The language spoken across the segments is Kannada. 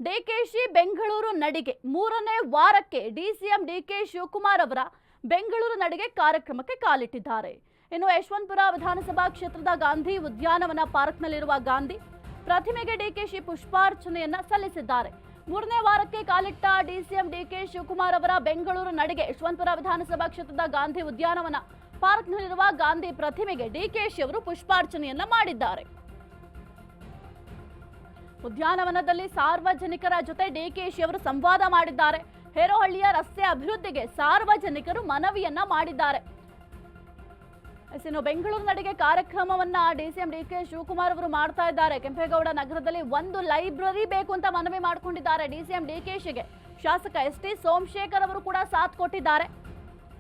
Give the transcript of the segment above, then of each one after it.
ಡಿಕೆಶಿ ಬೆಂಗಳೂರು ನಡಿಗೆ ಮೂರನೇ ವಾರಕ್ಕೆ ಡಿಸಿಎಂ ಡಿಕೆ ಶಿವಕುಮಾರ್ ಅವರ ಬೆಂಗಳೂರು ನಡಿಗೆ ಕಾರ್ಯಕ್ರಮಕ್ಕೆ ಕಾಲಿಟ್ಟಿದ್ದಾರೆ. ಇನ್ನು ಯಶವಂತಪುರ ವಿಧಾನಸಭಾ ಕ್ಷೇತ್ರದ ಗಾಂಧಿ ಉದ್ಯಾನವನ ಪಾರ್ಕ್ನಲ್ಲಿರುವ ಗಾಂಧಿ ಪ್ರತಿಮೆಗೆ ಡಿಕೆಶಿ ಪುಷ್ಪಾರ್ಚನೆಯನ್ನ ಸಲ್ಲಿಸಿದ್ದಾರೆ. ಮೂರನೇ ವಾರಕ್ಕೆ ಕಾಲಿಟ್ಟ ಡಿಸಿಎಂ ಡಿಕೆ ಶಿವಕುಮಾರ್ ಅವರ ಬೆಂಗಳೂರು ನಡಿಗೆ ಯಶವಂತಪುರ ವಿಧಾನಸಭಾ ಕ್ಷೇತ್ರದ ಗಾಂಧಿ ಉದ್ಯಾನವನ ಪಾರ್ಕ್ನಲ್ಲಿರುವ ಗಾಂಧಿ ಪ್ರತಿಮೆಗೆ ಡಿಕೆಶಿ ಅವರು ಪುಷ್ಪಾರ್ಚನೆಯನ್ನ ಮಾಡಿದ್ದಾರೆ. ಉದ್ಯಾನವನದಲ್ಲಿ ಸಾರ್ವಜನಿಕರ ಜೊತೆ ಡಿಕೆಶಿ ಅವರು ಸಂವಾದ ಮಾಡಿದ್ದಾರೆ. ಹೇರೋಹಳ್ಳಿಯ ರಸ್ತೆ ಅಭಿವೃದ್ಧಿಗೆ ಸಾರ್ವಜನಿಕರು ಮನವಿಯನ್ನ ಮಾಡಿದ್ದಾರೆ. ಇನ್ನು ಬೆಂಗಳೂರು ನಡಿಗೆ ಕಾರ್ಯಕ್ರಮವನ್ನ ಡಿಸಿಎಂ ಡಿಕೆ ಶಿವಕುಮಾರ್ ಅವರು ಮಾಡ್ತಾ ಇದ್ದಾರೆ. ಕೆಂಪೇಗೌಡ ನಗರದಲ್ಲಿ ಒಂದು ಲೈಬ್ರರಿ ಬೇಕು ಅಂತ ಮನವಿ ಮಾಡಿಕೊಂಡಿದ್ದಾರೆ ಡಿಸಿಎಂ ಡಿಕೆಶಿಗೆ. ಶಾಸಕ ಎಸ್.ಟಿ. ಸೋಮಶೇಖರ್ ಅವರು ಕೂಡ ಸಾಥ್ ಕೊಟ್ಟಿದ್ದಾರೆ.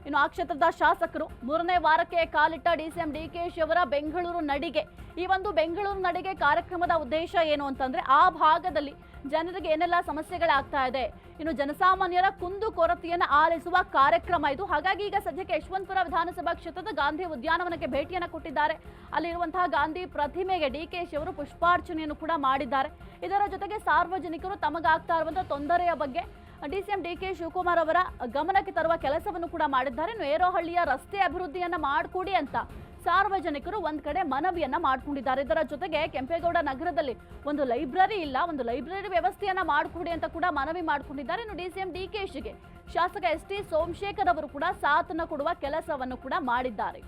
ಇನ್ನು ಆ ಕ್ಷೇತ್ರದ ಶಾಸಕರು ಮೂರನೇ ವಾರಕ್ಕೆ ಕಾಲಿಟ್ಟ ಡಿಸಿಎಂ ಡಿಕೆಶಿ ಅವರ ಬೆಂಗಳೂರು ನಡಿಗೆ. ಈ ಒಂದು ಬೆಂಗಳೂರು ನಡಿಗೆ ಕಾರ್ಯಕ್ರಮದ ಉದ್ದೇಶ ಏನು ಅಂತಂದ್ರೆ ಆ ಭಾಗದಲ್ಲಿ ಜನರಿಗೆ ಏನೆಲ್ಲ ಸಮಸ್ಯೆಗಳಾಗ್ತಾ ಇದೆ, ಇನ್ನು ಜನಸಾಮಾನ್ಯರ ಕುಂದು ಕೊರತೆಯನ್ನು ಆಲಿಸುವ ಕಾರ್ಯಕ್ರಮ ಇದು. ಹಾಗಾಗಿ ಈಗ ಸದ್ಯಕ್ಕೆ ಯಶವಂತಪುರ ವಿಧಾನಸಭಾ ಕ್ಷೇತ್ರದ ಗಾಂಧಿ ಉದ್ಯಾನವನಕ್ಕೆ ಭೇಟಿಯನ್ನು ಕೊಟ್ಟಿದ್ದಾರೆ. ಅಲ್ಲಿರುವಂತಹ ಗಾಂಧಿ ಪ್ರತಿಮೆಗೆ ಡಿಕೆಶಿ ಅವರು ಪುಷ್ಪಾರ್ಚನೆಯನ್ನು ಕೂಡ ಮಾಡಿದ್ದಾರೆ. ಇದರ ಜೊತೆಗೆ ಸಾರ್ವಜನಿಕರು ತಮಗಾಗ್ತಾ ಇರುವಂತಹ ತೊಂದರೆಯ ಬಗ್ಗೆ ಡಿಸಿಎಂ ಡಿಕೆ ಶಿವಕುಮಾರ್ ಅವರ ಗಮನಕ್ಕೆ ತರುವ ಕೆಲಸವನ್ನು ಕೂಡ ಮಾಡಿದ್ದಾರೆ. ಇನ್ನು ಹೇರೋಹಳ್ಳಿಯ ರಸ್ತೆ ಅಭಿವೃದ್ಧಿಯನ್ನ ಮಾಡಿಕೊಡಿ ಅಂತ ಸಾರ್ವಜನಿಕರು ಒಂದ್ ಕಡೆ ಮನವಿಯನ್ನ ಮಾಡ್ಕೊಂಡಿದ್ದಾರೆ. ಇದರ ಜೊತೆಗೆ ಕೆಂಪೇಗೌಡ ನಗರದಲ್ಲಿ ಒಂದು ಲೈಬ್ರರಿ ಇಲ್ಲ, ಒಂದು ಲೈಬ್ರರಿ ವ್ಯವಸ್ಥೆಯನ್ನ ಮಾಡಿಕೊಡಿ ಅಂತ ಕೂಡ ಮನವಿ ಮಾಡ್ಕೊಂಡಿದ್ದಾರೆ. ಇನ್ನು ಡಿಸಿಎಂ ಡಿಕೆಶಿಗೆ ಶಾಸಕ ಎಸ್.ಟಿ. ಸೋಮಶೇಖರ್ ಅವರು ಕೂಡ ಸಾಥನ್ನ ಕೊಡುವ ಕೆಲಸವನ್ನು ಕೂಡ ಮಾಡಿದ್ದಾರೆ.